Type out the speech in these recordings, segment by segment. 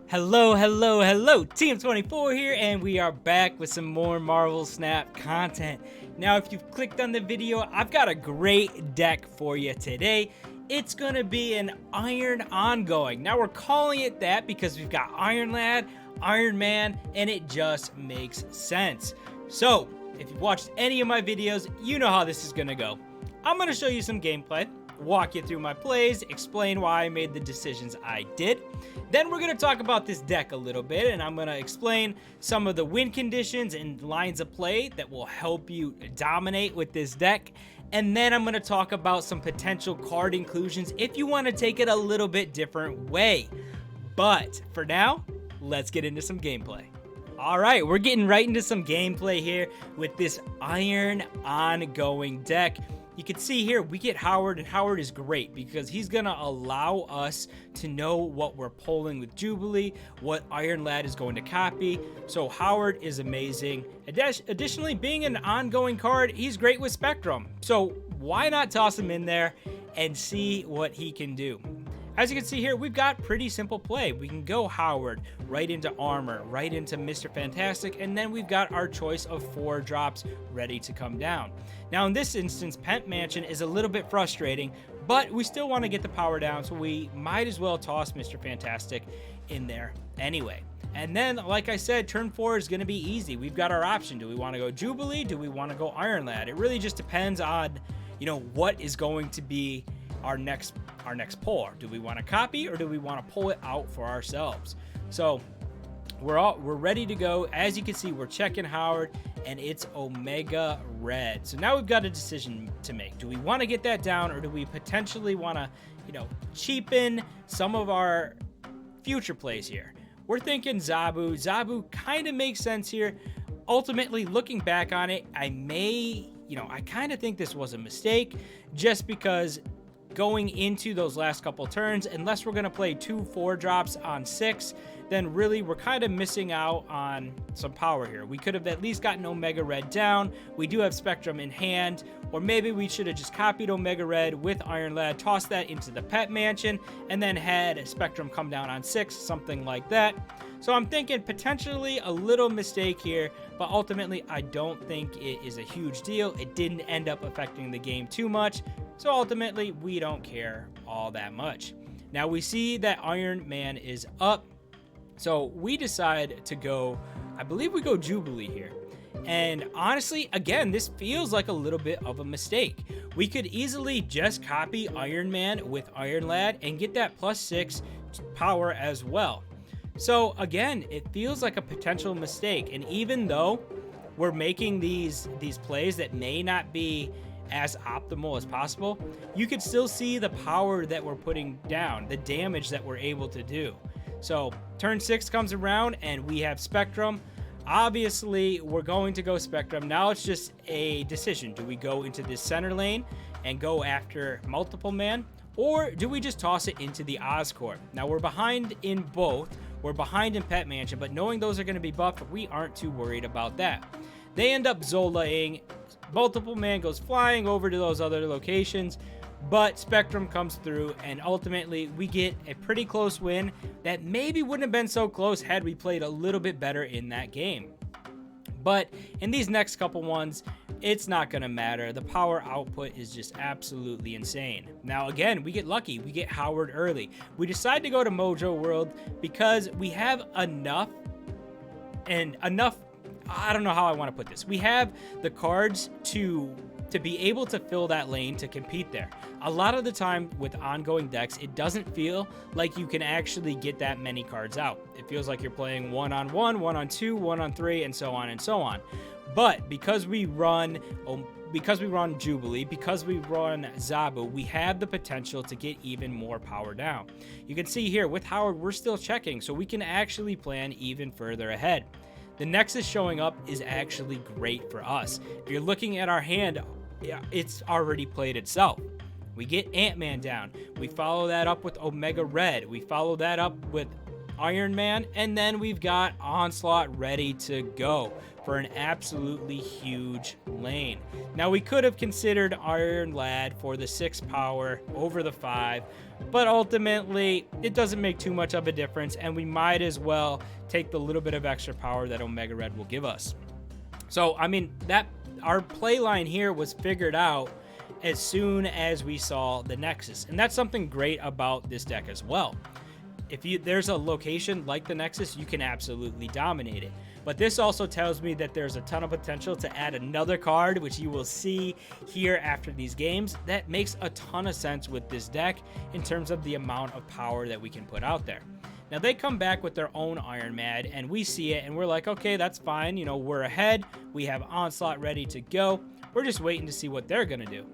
Hello, Team 24 here, and we are back with some more Marvel Snap content. Now, if you've clicked on the video, I've got a great deck for you today. It's gonna be an Iron Ongoing. Now, we're calling it that because we've got Iron Lad, Iron Man, and it just makes sense. So, if you've watched any of my videos, you know how this is gonna go. I'm gonna show you some gameplay, walk you through my plays, explain why I made the decisions I did. Then we're going to talk about this deck a little bit, and I'm going to explain some of the win conditions and lines of play that will help you dominate with this deck. And then I'm going to talk about some potential card inclusions if you want to take it a little bit different way. But for now, let's get into some gameplay. Alright, we're getting right into some gameplay here with this Iron Ongoing deck. You can see here, we get Howard, and Howard is great because he's going to allow us to know what we're pulling with Jubilee, what Iron Lad is going to copy. So Howard is amazing. Additionally, being an ongoing card, he's great with Spectrum. So why not toss him in there and see what he can do? As you can see here, we've got pretty simple play. We can go Howard, right into Armor, right into Mr. Fantastic, and then we've got our choice of 4 drops ready to come down. Now in this instance, Pent Mansion is a little bit frustrating, but we still want to get the power down, so we might as well toss Mr. Fantastic in there anyway. And then, like I said, turn 4 is going to be easy. We've got our option. Do we want to go Jubilee? Do we want to go Iron Lad? It really just depends on, what is going to be our next pull. Do we want to copy or do we want to pull it out for ourselves? So we're ready to go. As you can see, we're checking Howard and it's Omega Red. So now we've got a decision to make. Do we want to get that down, or do we potentially want to, cheapen some of our future plays here? We're thinking Zabu. Zabu kind of makes sense here. Ultimately, looking back on it, I kind of think this was a mistake, just because going into those last couple turns, unless we're going to play 2 4-drops on 6, then really we're kind of missing out on some power here. We could have at least gotten Omega Red down. We do have Spectrum in hand, or maybe we should have just copied Omega Red with Iron Lad, tossed that into the Pet Mansion, and then had Spectrum come down on 6, something like that. So I'm thinking potentially a little mistake here, but ultimately I don't think it is a huge deal. It didn't end up affecting the game too much. So ultimately, we don't care all that much. Now we see that Iron Man is up. So we decide to go, I believe we go Jubilee here. And honestly, again, this feels like a little bit of a mistake. We could easily just copy Iron Man with Iron Lad and get that +6 power as well. So again, it feels like a potential mistake. And even though we're making these plays that may not be as optimal as possible, you could still see the power that we're putting down, the damage that we're able to do. So turn 6 comes around and we have Spectrum. Obviously, we're going to go Spectrum. Now it's just a decision. Do we go into this center lane and go after Multiple Man, or do we just toss it into the Oscorp? Now we're behind in both. We're behind in Pet Mansion, but knowing those are going to be buffed, we aren't too worried about that. They end up Zolaing. Multiple Man goes flying over to those other locations, but Spectrum comes through, and ultimately we get a pretty close win that maybe wouldn't have been so close had we played a little bit better in that game. But in these next couple ones, it's not going to matter. The power output is just absolutely insane. Now again, we get lucky. We get Howard early. We decide to go to Mojo World because we have enough, I don't know how I want to put this. We have the cards to be able to fill that lane to compete there. A lot of the time with ongoing decks, it doesn't feel like you can actually get that many cards out. It feels like you're playing 1-on-1, 1-on-2, 1-on-3, and so on and so on. But because we run Jubilee, because we run Zabu, we have the potential to get even more power down. You can see here with Howard, we're still checking, so we can actually plan even further ahead. The Nexus showing up is actually great for us. If you're looking at our hand, it's already played itself. We get Ant-Man down. We follow that up with Omega Red. We follow that up with Iron Man, and then we've got Onslaught ready to go for an absolutely huge lane. Now, we could have considered Iron Lad for the 6 power over the 5, but ultimately it doesn't make too much of a difference, and we might as well take the little bit of extra power that Omega Red will give us. So, I mean, that our play line here was figured out as soon as we saw the Nexus, and that's something great about this deck as well. If there's a location like the Nexus, you can absolutely dominate it. But this also tells me that there's a ton of potential to add another card, which you will see here after these games, that makes a ton of sense with this deck in terms of the amount of power that we can put out there. Now, they come back with their own Iron Man, and we see it, and we're like, okay, that's fine. You know, we're ahead. We have Onslaught ready to go. We're just waiting to see what they're going to do.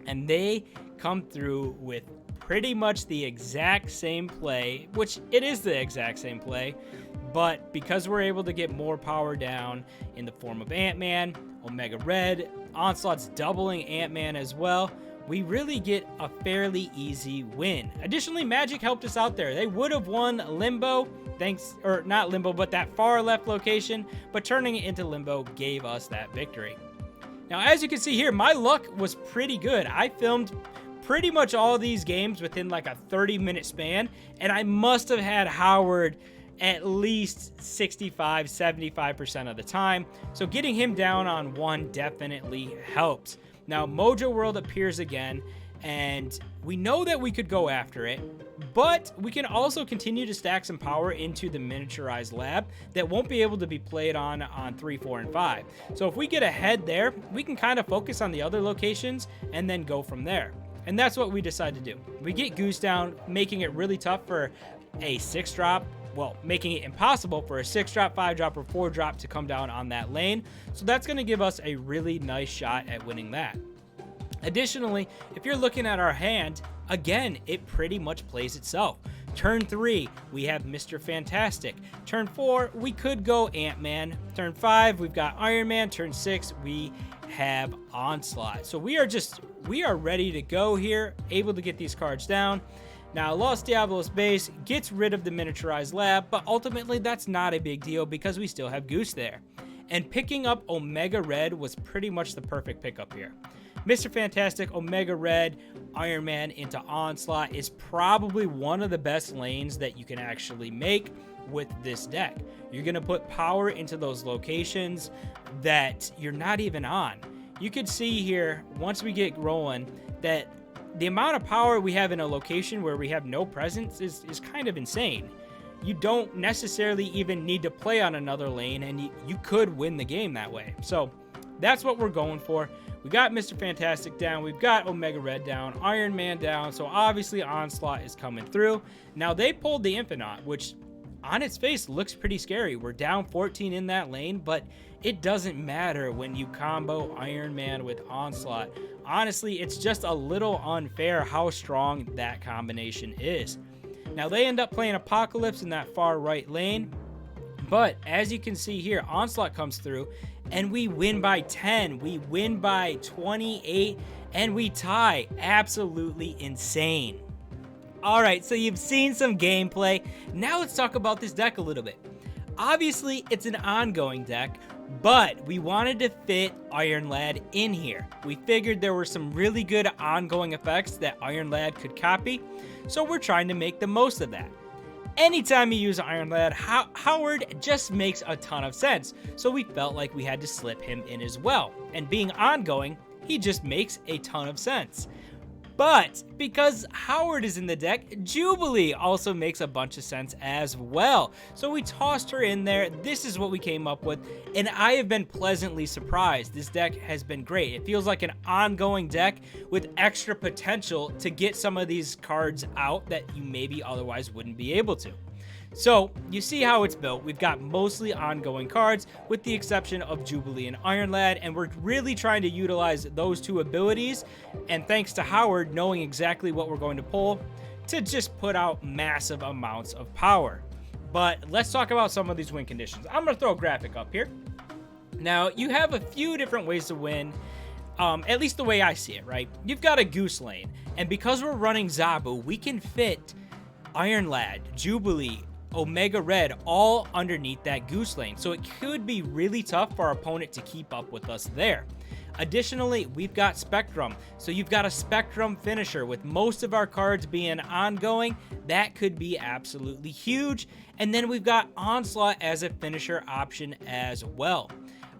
And they come through with pretty much the exact same play, which it is the exact same play, but because we're able to get more power down in the form of Ant-Man, Omega Red, Onslaught's doubling Ant-Man as well, we really get a fairly easy win. Additionally, Magic helped us out there. They would have won Limbo, or not Limbo, but that far left location, but turning it into Limbo gave us that victory. Now, as you can see here, my luck was pretty good. I filmed pretty much all of these games within like a 30-minute span, and I must have had Howard at least 65-75% of the time, so getting him down on 1 definitely helps. Now, Mojo World appears again, and we know that we could go after it, but we can also continue to stack some power into the miniaturized lab that won't be able to be played on 3, 4, and 5. So if we get ahead there, we can kind of focus on the other locations and then go from there. And that's what we decide to do. We get Goose down, making it really tough for a 6-drop, well, making it impossible for a 6-drop, 5-drop, or 4-drop to come down on that lane. So that's going to give us a really nice shot at winning that. Additionally, if you're looking at our hand, again, it pretty much plays itself. Turn 3, we have Mr. Fantastic. Turn 4, we could go Ant-Man. Turn 5, we've got Iron Man. Turn 6, we have Onslaught. So we are ready to go here, able to get these cards down. Now, Los Diablos base gets rid of the miniaturized lab, but ultimately that's not a big deal because we still have Goose there. And picking up Omega Red was pretty much the perfect pickup here. Mr. Fantastic, Omega Red, Iron Man into Onslaught is probably one of the best lanes that you can actually make with this deck. You're going to put power into those locations that you're not even on. You could see here, once we get rolling, that the amount of power we have in a location where we have no presence is kind of insane. You don't necessarily even need to play on another lane, and you could win the game that way. So that's what we're going for. We got Mr. Fantastic down. We've got Omega Red down. Iron Man down. So obviously Onslaught is coming through. Now they pulled the Infinite, which on its face looks pretty scary. We're down 14 in that lane, but it doesn't matter when you combo Iron Man with Onslaught. Honestly, it's just a little unfair how strong that combination is. Now they end up playing Apocalypse in that far right lane, but as you can see here, Onslaught comes through and we win by 10. We win by 28 and we tie. Absolutely insane. All right, so you've seen some gameplay. Now let's talk about this deck a little bit. Obviously, it's an ongoing deck, but we wanted to fit Iron Lad in here. We figured there were some really good ongoing effects that Iron Lad could copy, so we're trying to make the most of that. Anytime you use Iron Lad, Howard just makes a ton of sense, so we felt like we had to slip him in as well. And being ongoing, he just makes a ton of sense. But because Howard is in the deck, Jubilee also makes a bunch of sense as well. So we tossed her in there. This is what we came up with, and I have been pleasantly surprised. This deck has been great. It feels like an ongoing deck with extra potential to get some of these cards out that you maybe otherwise wouldn't be able to. So you see how it's built. We've got mostly ongoing cards with the exception of Jubilee and Iron Lad, and we're really trying to utilize those two abilities, and thanks to Howard knowing exactly what we're going to pull, to just put out massive amounts of power. But let's talk about some of these win conditions. I'm going to throw a graphic up here. Now, you have a few different ways to win, at least the way I see it, right? You've got a Goose lane, and because we're running Zabu, we can fit Iron Lad, Jubilee, Omega Red, all underneath that Goose lane. So it could be really tough for our opponent to keep up with us there. Additionally, we've got Spectrum. So you've got a Spectrum finisher with most of our cards being ongoing. That could be absolutely huge. And then we've got Onslaught as a finisher option as well.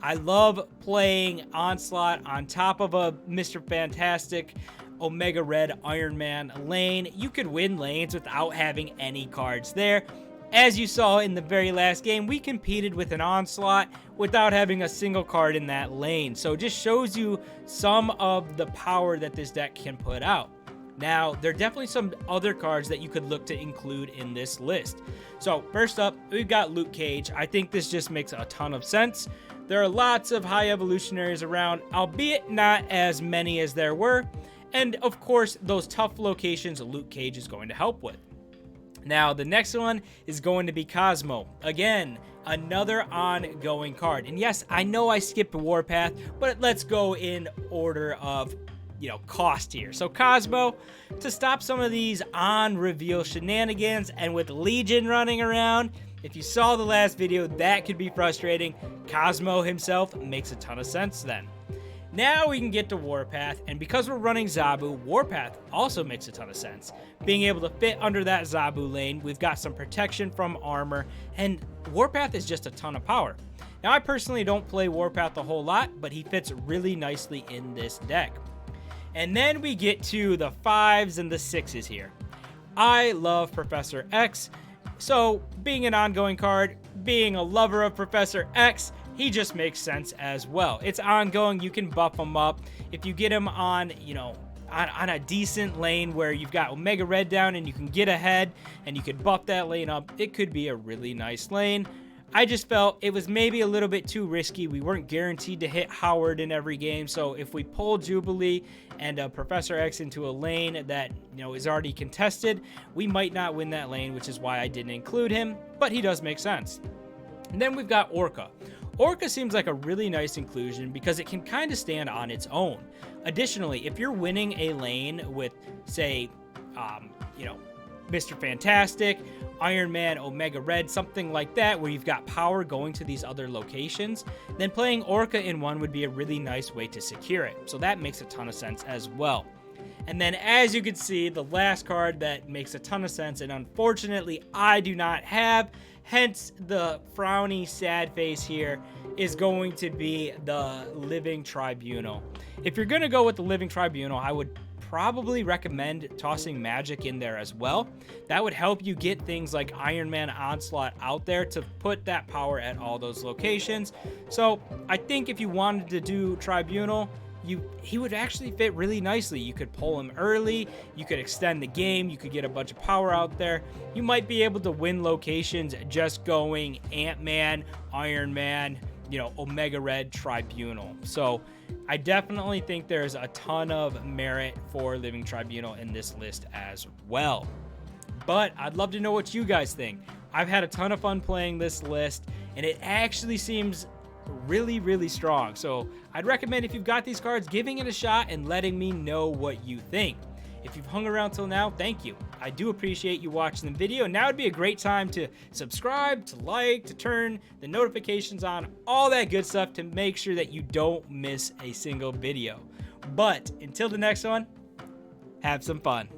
I love playing Onslaught on top of a Mr. Fantastic Omega Red Iron Man lane. You could win lanes without having any cards there. As you saw in the very last game, we competed with an Onslaught without having a single card in that lane. So it just shows you some of the power that this deck can put out. Now, there are definitely some other cards that you could look to include in this list. So first up, we've got Luke Cage. I think this just makes a ton of sense. There are lots of high evolutionaries around, albeit not as many as there were. And of course, those tough locations Luke Cage is going to help with. Now, the next one is going to be Cosmo. Again, another ongoing card. And yes, I know I skipped Warpath, but let's go in order of, cost here. So Cosmo, to stop some of these on-reveal shenanigans, and with Legion running around, if you saw the last video, that could be frustrating. Cosmo himself makes a ton of sense then. Now we can get to Warpath, and because we're running Zabu, Warpath also makes a ton of sense. Being able to fit under that Zabu lane, we've got some protection from armor, and Warpath is just a ton of power. Now I personally don't play Warpath a whole lot, but he fits really nicely in this deck. And then we get to the 5s and the 6s here. I love Professor X, so being an ongoing card, being a lover of Professor X, he just makes sense as well. It's ongoing, you can buff him up. If you get him on, on a decent lane where you've got Omega Red down and you can get ahead and you could buff that lane up, it could be a really nice lane. I just felt it was maybe a little bit too risky. We weren't guaranteed to hit Howard in every game, so if we pull Jubilee and Professor X into a lane that is already contested, we might not win that lane, which is why I didn't include him, but he does make sense. And then we've got Orca. Orca seems like a really nice inclusion because it can kind of stand on its own. Additionally, if you're winning a lane with, say, Mr. Fantastic, Iron Man, Omega Red, something like that, where you've got power going to these other locations, then playing Orca in one would be a really nice way to secure it. So that makes a ton of sense as well. And then as you can see, the last card that makes a ton of sense, and unfortunately I do not have, hence the frowny sad face here, is going to be the Living Tribunal. If you're going to go with the Living Tribunal, I would probably recommend tossing Magic in there as well. That would help you get things like Iron Man Onslaught out there to put that power at all those locations. So I think if you wanted to do Tribunal, he would actually fit really nicely. You could pull him early, you could extend the game, you could get a bunch of power out there. You might be able to win locations just going Ant-Man, Iron Man, Omega Red, Tribunal. So I definitely think there's a ton of merit for Living Tribunal in this list as well. But I'd love to know what you guys think. I've had a ton of fun playing this list, and it actually seems really, really strong. So I'd recommend, if you've got these cards, giving it a shot and letting me know what you think. If you've hung around till now, thank you. I do appreciate you watching the video. Now would be a great time to subscribe, to like, to turn the notifications on, all that good stuff to make sure that you don't miss a single video. But until the next one, have some fun.